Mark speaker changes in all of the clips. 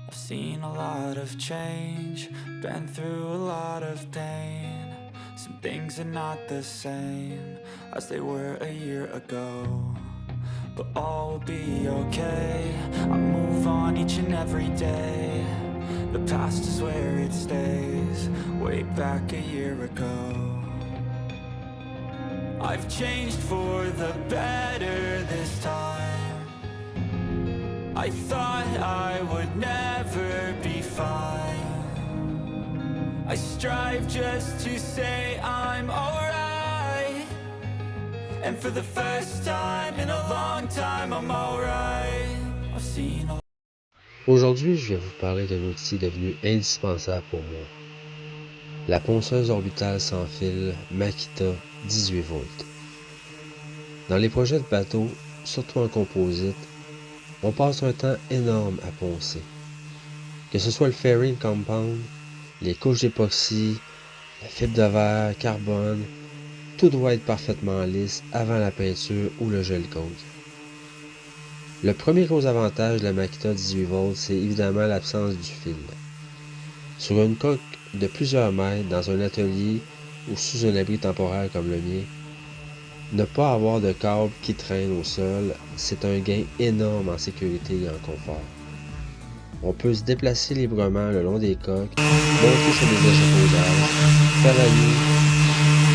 Speaker 1: I've seen a lot of change, been through a lot of pain. Some things are not the same as they were a year ago, but all will be okay. I move on each and every day. The past is where it stays, way back a year ago. I've changed for the better this time. I thought I would never be fine. I strive just to say I'm alright. And for the first time in a long time, I'm alright. I've seen a...
Speaker 2: Aujourd'hui, je vais vous parler d'un outil devenu indispensable pour moi. La ponceuse orbitale sans fil Makita 18 volts. Dans les projets de bateau, surtout en composite, on passe un temps énorme à poncer. Que ce soit le fairing compound, les couches d'époxy, la fibre de verre, carbone, tout doit être parfaitement lisse avant la peinture ou le gel coat. Le premier gros avantage de la Makita 18 volts, c'est évidemment l'absence du fil. Sur une coque de plusieurs mètres dans un atelier ou sous un abri temporaire comme le mien, ne pas avoir de câble qui traîne au sol, c'est un gain énorme en sécurité et en confort. On peut se déplacer librement le long des coques, monter sur des échafaudages, travailler,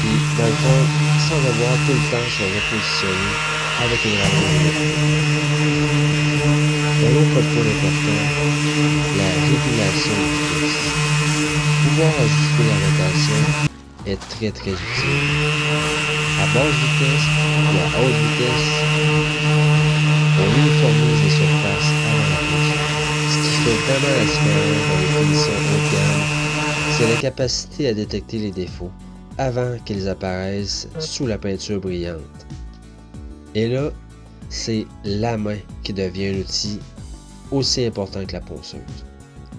Speaker 2: puis dans le fond, sans devoir tout le temps se repositionner avec une rallonge. Un autre point important, la régulation de vitesse. Pouvoir ajuster la rotation est très utile. À basse vitesse ou à haute vitesse, on uniformise les surfaces avant la peinture. Ce qui fait vraiment la différence dans les finitions haut de gamme, c'est la capacité à détecter les défauts avant qu'ils apparaissent sous la peinture brillante. Et là, c'est la main qui devient un outil aussi important que la ponceuse.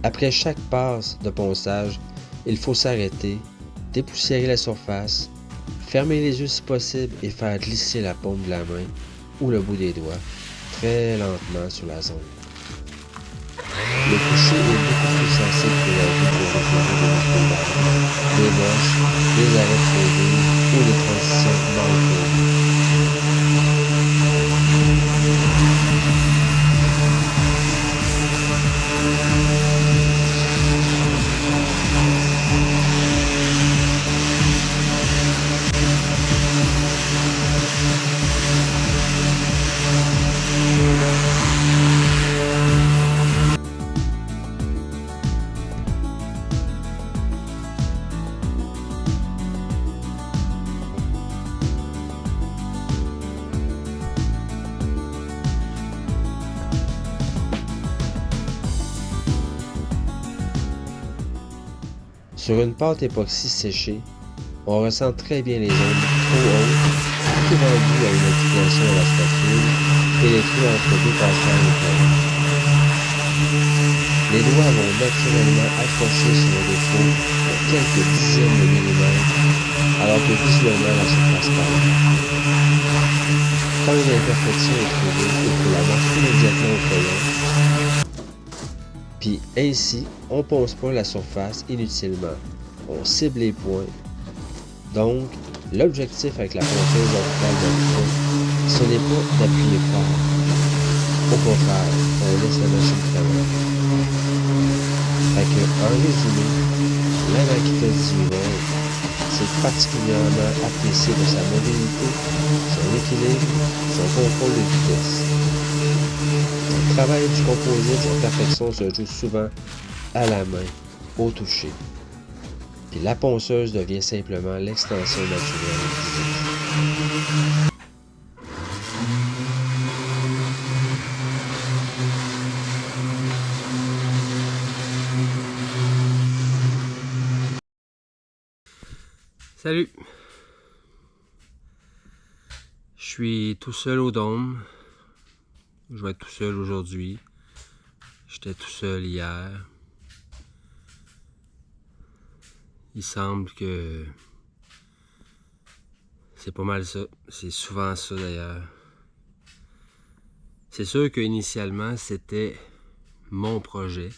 Speaker 2: Après chaque passe de ponçage, il faut s'arrêter, dépoussiérer la surface, fermer les yeux si possible et faire glisser la paume de la main ou le bout des doigts très lentement sur la zone. Le toucher est beaucoup plus sensible que la vue pour repérer des marques d'armes, des bosses, des arrêts de produits ou des transitions mal faites. Sur une pâte époxy séchée, on ressent très bien les zones trop hautes, tout rendues à une inclination à la spatule et les trous entre deux passages éclairés. Les doigts vont naturellement accrocher sur le défaut de quelques dizaines de millimètres, alors que visuellement la surface parle. Quand une imperfection est trouvée, il faut la mettre immédiatement au crayon. Puis ainsi, on ne ponce pas la surface inutilement, on cible les points. Donc, l'objectif avec la ponceuse orbitale de Makita, ce n'est pas d'appuyer fort. Au contraire, on laisse la machine travailler. Fait que, en résumé, la Makita 18 volts, c'est particulièrement apprécié de sa mobilité, son équilibre, son contrôle de vitesse. Le travail du composite en perfection se joue souvent à la main, au toucher. Puis la ponceuse devient simplement l'extension naturelle du visage. Salut! Je suis tout seul au dôme. Je vais être tout seul aujourd'hui. J'étais tout seul hier. Il semble que c'est pas mal ça. C'est souvent ça d'ailleurs. C'est sûr qu'initialement, c'était mon projet.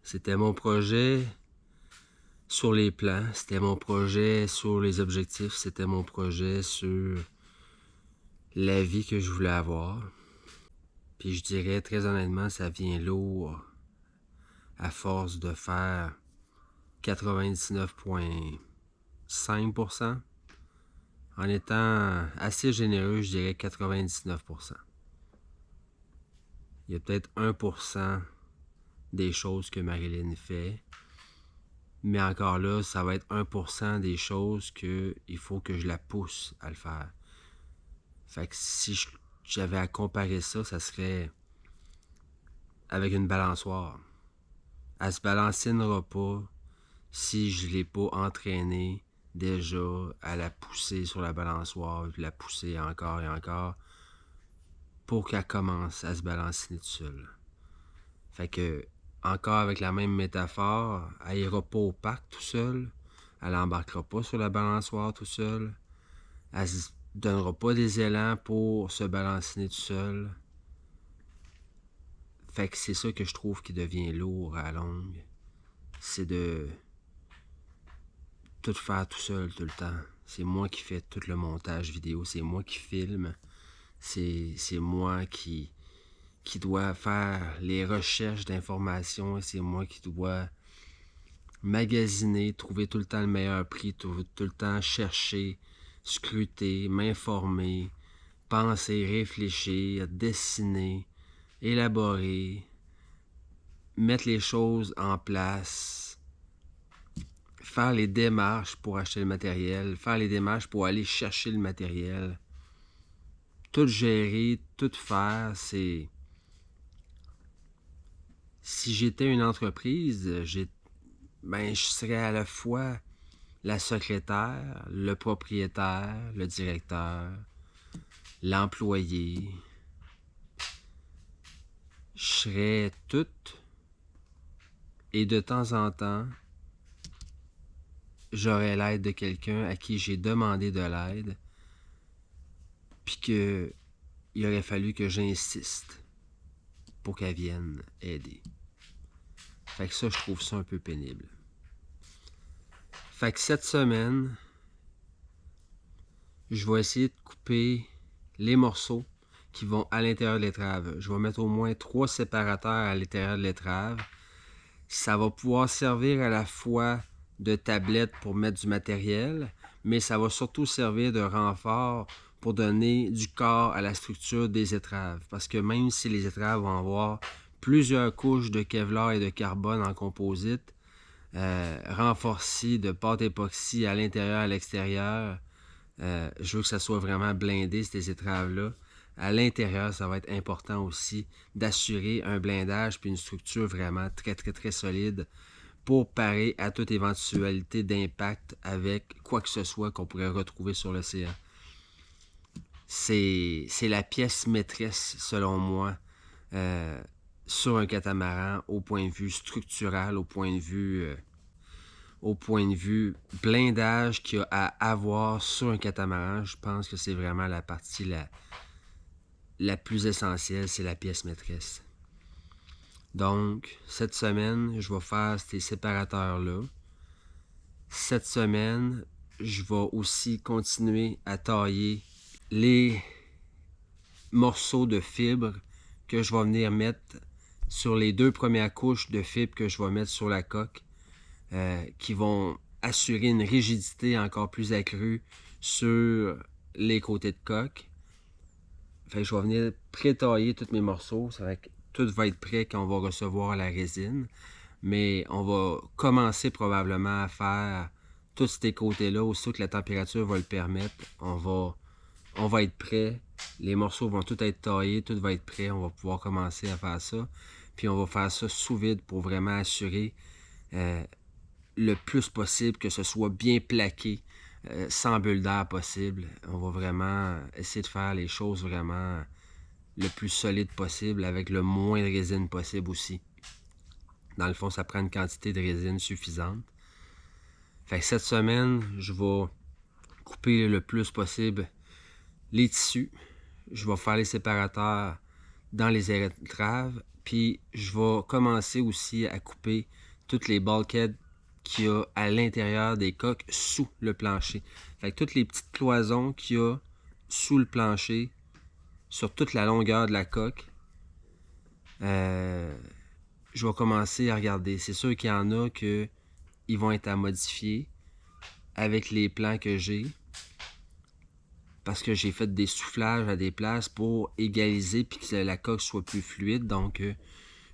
Speaker 2: C'était mon projet sur les plans, c'était mon projet sur les objectifs, c'était mon projet sur la vie que je voulais avoir. Puis je dirais très honnêtement, ça vient lourd à force de faire 99,5%. En étant assez généreux, je dirais 99%. Il y a peut-être 1% des choses que Marilyn fait. Mais encore là, ça va être 1% des choses qu'il faut que je la pousse à le faire. Fait que si j'avais à comparer ça, ça serait avec une balançoire. Elle se balancera pas si je ne l'ai pas entraînée déjà à la pousser sur la balançoire, puis la pousser encore et encore pour qu'elle commence à se balancer toute seule. Fait que, encore avec la même métaphore, elle ira pas au parc tout seul, elle embarquera pas sur la balançoire tout seul, elle se donnera pas des élans pour se balancer tout seul. Fait que c'est ça que je trouve qui devient lourd à la longue. C'est de tout faire tout seul tout le temps. C'est moi qui fais tout le montage vidéo, c'est moi qui filme, c'est moi qui doit faire les recherches d'informations, c'est moi qui dois magasiner, trouver tout le temps le meilleur prix, tout le temps chercher, scruter, m'informer, penser, réfléchir, dessiner, élaborer, mettre les choses en place, faire les démarches pour acheter le matériel, faire les démarches pour aller chercher le matériel. Tout gérer, tout faire, c'est... Si j'étais une entreprise, je serais à la fois la secrétaire, le propriétaire, le directeur, l'employé. Je serais tout. Et de temps en temps, j'aurais l'aide de quelqu'un à qui j'ai demandé de l'aide, puis qu'il aurait fallu que j'insiste pour qu'elle vienne aider. Fait que ça, je trouve ça un peu pénible. Fait que cette semaine, je vais essayer de couper les morceaux qui vont à l'intérieur de l'étrave. Je vais mettre au moins 3 séparateurs à l'intérieur de l'étrave. Ça va pouvoir servir à la fois de tablette pour mettre du matériel, mais ça va surtout servir de renfort pour donner du corps à la structure des étraves. Parce que même si les étraves vont avoir plusieurs couches de Kevlar et de carbone en composite, renforcées de pâte époxy à l'intérieur et à l'extérieur, je veux que ça soit vraiment blindé, ces étraves-là. À l'intérieur, ça va être important aussi d'assurer un blindage puis une structure vraiment très, très, très solide pour parer à toute éventualité d'impact avec quoi que ce soit qu'on pourrait retrouver sur l'océan. C'est la pièce maîtresse, selon moi, sur un catamaran au point de vue structural, au point de vue blindage qu'il y a à avoir sur un catamaran. Je pense que c'est vraiment la partie la plus essentielle, c'est la pièce maîtresse. Donc, cette semaine, je vais faire ces séparateurs-là. Cette semaine, je vais aussi continuer à tailler les morceaux de fibres que je vais venir mettre sur les 2 premières couches de fibres que je vais mettre sur la coque, qui vont assurer une rigidité encore plus accrue sur les côtés de coque. Fait que je vais venir pré-tailler tous mes morceaux. Ça va, tout va être prêt quand on va recevoir la résine. Mais on va commencer probablement à faire tous ces côtés-là. Aussitôt que la température va le permettre, on va être prêt. Les morceaux vont tout être taillés, tout va être prêt. On va pouvoir commencer à faire ça. Puis on va faire ça sous vide pour vraiment assurer le plus possible que ce soit bien plaqué, sans bulle d'air possible. On va vraiment essayer de faire les choses vraiment le plus solide possible avec le moins de résine possible aussi. Dans le fond, ça prend une quantité de résine suffisante. Fait que cette semaine, je vais couper le plus possible les tissus. Je vais faire les séparateurs dans les étraves. Puis je vais commencer aussi à couper toutes les bulkheads qu'il y a à l'intérieur des coques sous le plancher. Fait que toutes les petites cloisons qu'il y a sous le plancher, sur toute la longueur de la coque, je vais commencer à regarder. C'est sûr qu'il y en a qui vont être à modifier avec les plans que j'ai. Parce que j'ai fait des soufflages à des places pour égaliser puis que la coque soit plus fluide. Donc,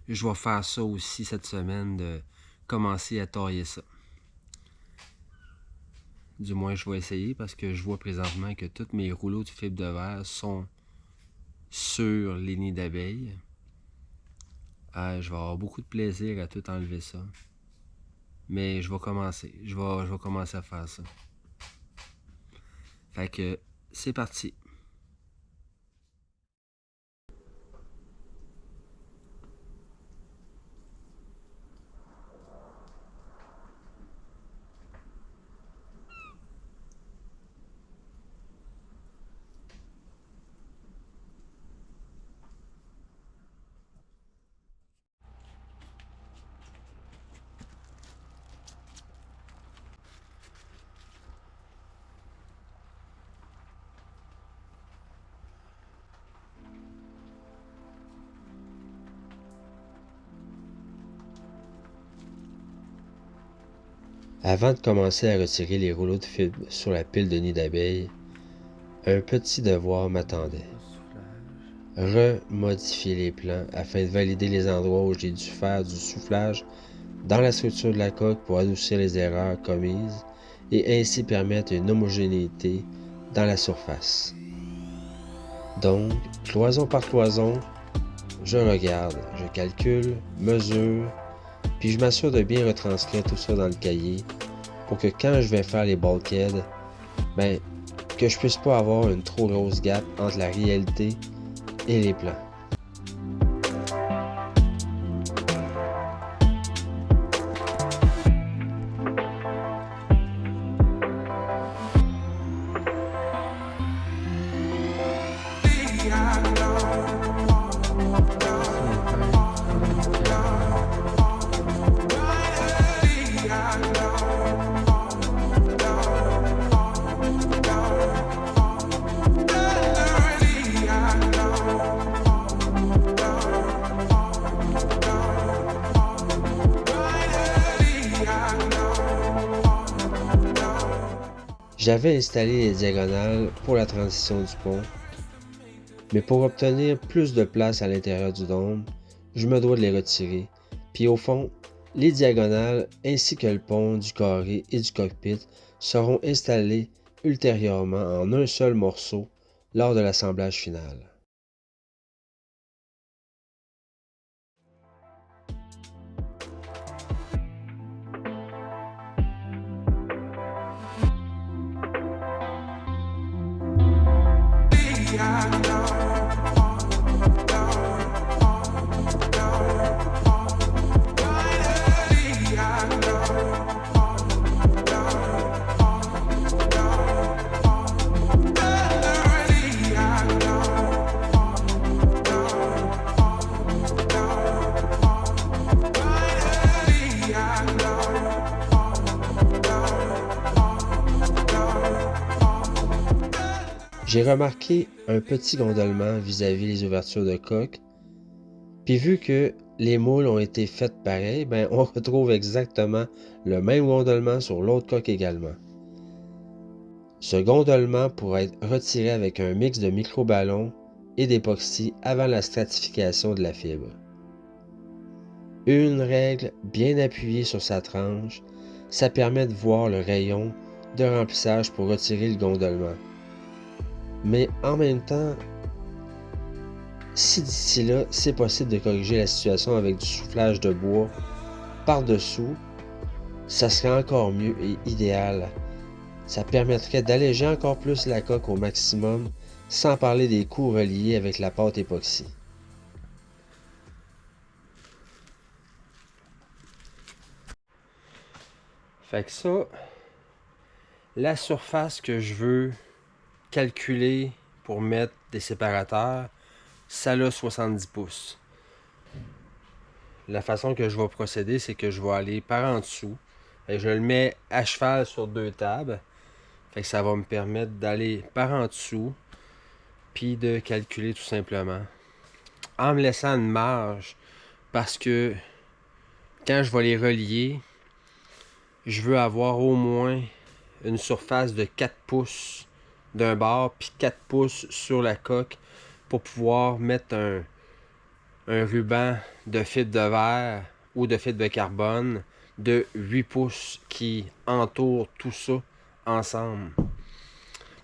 Speaker 2: je vais faire ça aussi cette semaine, de commencer à tailler ça. Du moins, je vais essayer parce que je vois présentement que tous mes rouleaux de fibre de verre sont sur les nids d'abeilles. Je vais avoir beaucoup de plaisir à tout enlever ça. Mais je vais commencer. Je vais commencer à faire ça. Fait que c'est parti. Avant de commencer à retirer les rouleaux de fibre sur la pile de nids d'abeilles, un petit devoir m'attendait. Remodifier les plans afin de valider les endroits où j'ai dû faire du soufflage dans la structure de la coque pour adoucir les erreurs commises et ainsi permettre une homogénéité dans la surface. Donc, cloison par cloison, je regarde, je calcule, mesure, puis je m'assure de bien retranscrire tout ça dans le cahier pour que quand je vais faire les bulkheads, que je puisse pas avoir une trop grosse gap entre la réalité et les plans. J'avais installé les diagonales pour la transition du pont, mais pour obtenir plus de place à l'intérieur du dôme, je me dois de les retirer. Puis au fond, les diagonales ainsi que le pont du carré et du cockpit seront installés ultérieurement en un seul morceau lors de l'assemblage final. J'ai remarqué un petit gondolement vis-à-vis les ouvertures de coque, puis vu que les moules ont été faites pareil, on retrouve exactement le même gondolement sur l'autre coque également. Ce gondolement pourra être retiré avec un mix de microballons et d'époxy avant la stratification de la fibre. Une règle bien appuyée sur sa tranche, ça permet de voir le rayon de remplissage pour retirer le gondolement. Mais en même temps, si d'ici là, c'est possible de corriger la situation avec du soufflage de bois par-dessous, ça serait encore mieux et idéal. Ça permettrait d'alléger encore plus la coque au maximum, sans parler des coûts reliés avec la pâte époxy. Fait que ça, la surface que je veux calculer pour mettre des séparateurs, ça a 70 pouces. la façon que je vais procéder, c'est que je vais aller par en dessous. Et je le mets à cheval sur 2 tables. Fait que ça va me permettre d'aller par en dessous, puis de calculer tout simplement. En me laissant une marge, parce que quand je vais les relier, je veux avoir au moins une surface de 4 pouces d'un bord, puis 4 pouces sur la coque pour pouvoir mettre un ruban de fibre de verre ou de fibre de carbone de 8 pouces qui entoure tout ça ensemble.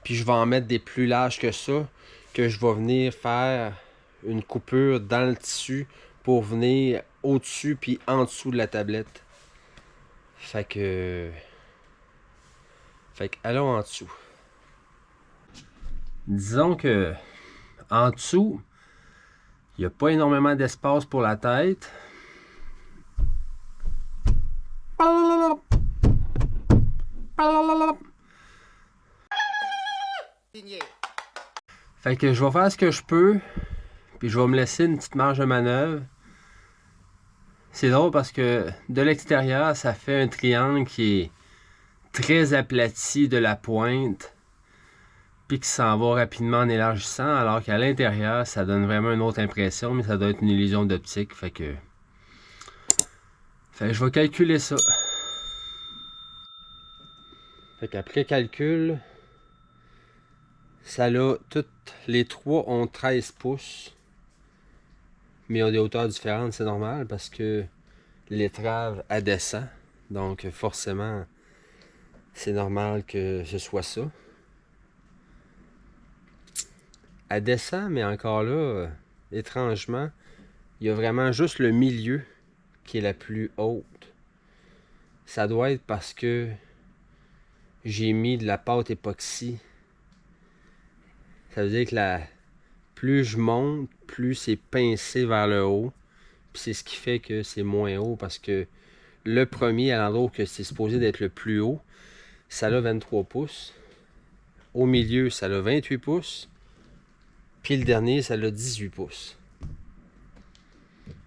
Speaker 2: Puis je vais en mettre des plus larges que ça, que je vais venir faire une coupure dans le tissu pour venir au-dessus puis en dessous de la tablette. Fait que allons en dessous. Disons que en dessous, il n'y a pas énormément d'espace pour la tête. Fait que je vais faire ce que je peux, puis je vais me laisser une petite marge de manœuvre. C'est drôle parce que de l'extérieur, ça fait un triangle qui est très aplati de la pointe, puis qui s'en va rapidement en élargissant, alors qu'à l'intérieur, ça donne vraiment une autre impression, mais ça doit être une illusion d'optique. Fait que je vais calculer ça. Fait qu'après calcul, ça là, toutes les trois ont 13 pouces. Mais ils ont des hauteurs différentes, c'est normal, parce que l'étrave, elle descend. Donc forcément, c'est normal que ce soit ça. Elle descend, mais encore là, étrangement, il y a vraiment juste le milieu qui est la plus haute. Ça doit être parce que j'ai mis de la pâte époxy. Ça veut dire que plus je monte, plus c'est pincé vers le haut. Puis c'est ce qui fait que c'est moins haut, parce que le premier, à l'endroit où c'est supposé d'être le plus haut, ça a 23 pouces. Au milieu, ça a 28 pouces. Puis le dernier, ça a 18 pouces.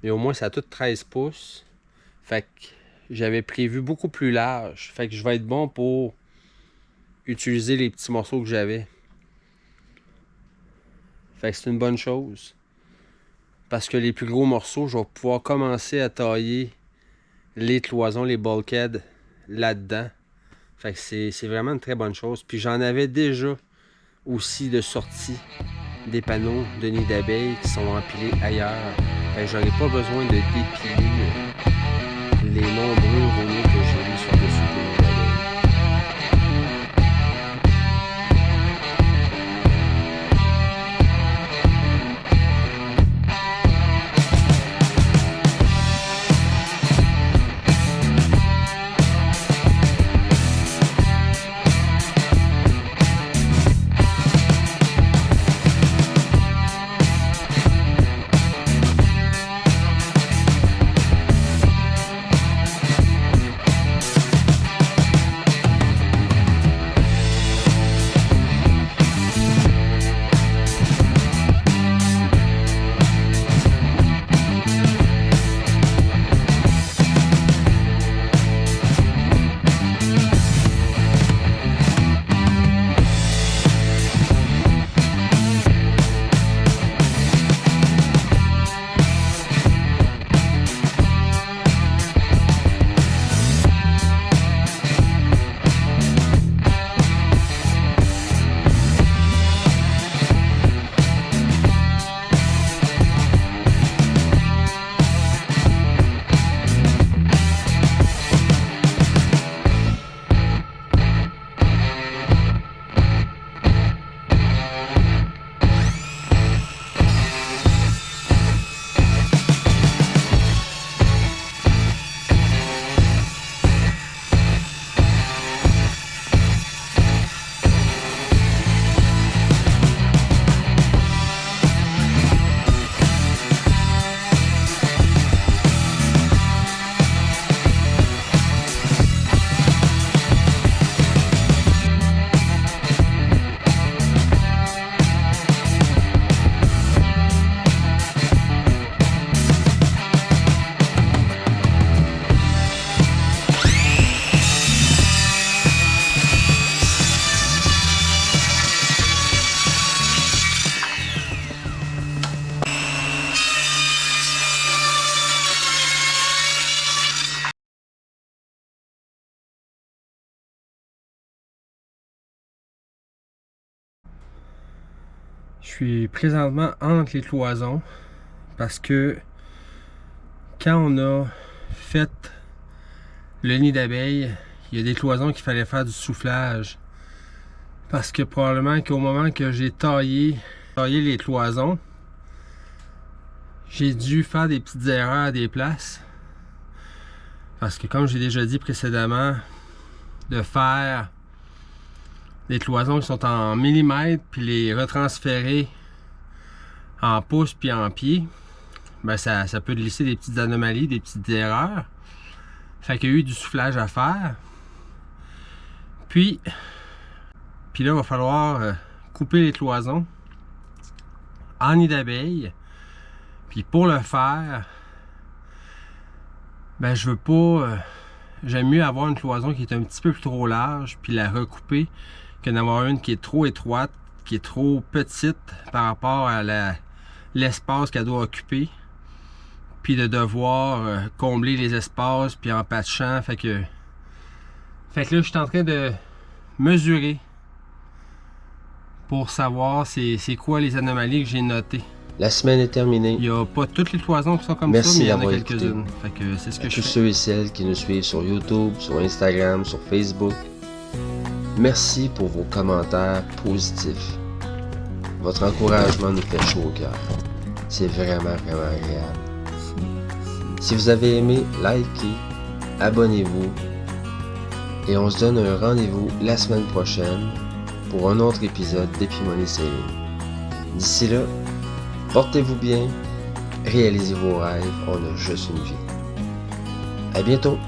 Speaker 2: Mais au moins, ça a tout 13 pouces. Fait que j'avais prévu beaucoup plus large. Fait que je vais être bon pour utiliser les petits morceaux que j'avais. Fait que c'est une bonne chose. Parce que les plus gros morceaux, je vais pouvoir commencer à tailler les cloisons, les bulkheads là-dedans. Fait que c'est vraiment une très bonne chose. Puis j'en avais déjà aussi de sortie des panneaux de nids d'abeilles qui sont empilés ailleurs. Fait que j'aurais pas besoin de dépiler les nombreux rouleaux que j'ai mis sur dessus des nids d'abeilles.
Speaker 3: Je suis présentement entre les cloisons parce que quand on a fait le nid d'abeilles, il y a des cloisons qu'il fallait faire du soufflage. Parce que probablement qu'au moment que j'ai taillé les cloisons, j'ai dû faire des petites erreurs à des places. Parce que comme j'ai déjà dit précédemment, de faire des cloisons qui sont en millimètres puis les retransférer en pouces puis en pieds, ben ça peut glisser des petites anomalies, des petites erreurs. Fait qu'il y a eu du soufflage à faire. Puis là, il va falloir couper les cloisons en nid d'abeilles. Puis pour le faire, ben je veux pas... j'aime mieux avoir une cloison qui est un petit peu plus trop large, puis la recouper, que d'avoir une qui est trop étroite, qui est trop petite par rapport à l'espace qu'elle doit occuper. Puis de devoir combler les espaces, puis en patchant. Fait que là, je suis en train de mesurer pour savoir c'est quoi les anomalies que j'ai notées.
Speaker 2: La semaine est terminée.
Speaker 3: Il n'y a pas toutes les cloisons qui sont comme
Speaker 2: Merci
Speaker 3: ça, mais il y en a
Speaker 2: d'avoir
Speaker 3: quelques-unes. Fait que c'est ce que
Speaker 2: À
Speaker 3: je
Speaker 2: tous
Speaker 3: fais.
Speaker 2: ceux et celles qui nous suivent sur YouTube, sur Instagram, sur Facebook, merci pour vos commentaires positifs. Votre encouragement nous fait chaud au cœur. C'est vraiment agréable. Si vous avez aimé, likez, abonnez-vous et on se donne un rendez-vous la semaine prochaine pour un autre épisode d'Épimonie Sailing. D'ici là, portez-vous bien, réalisez vos rêves, on a juste une vie. À bientôt!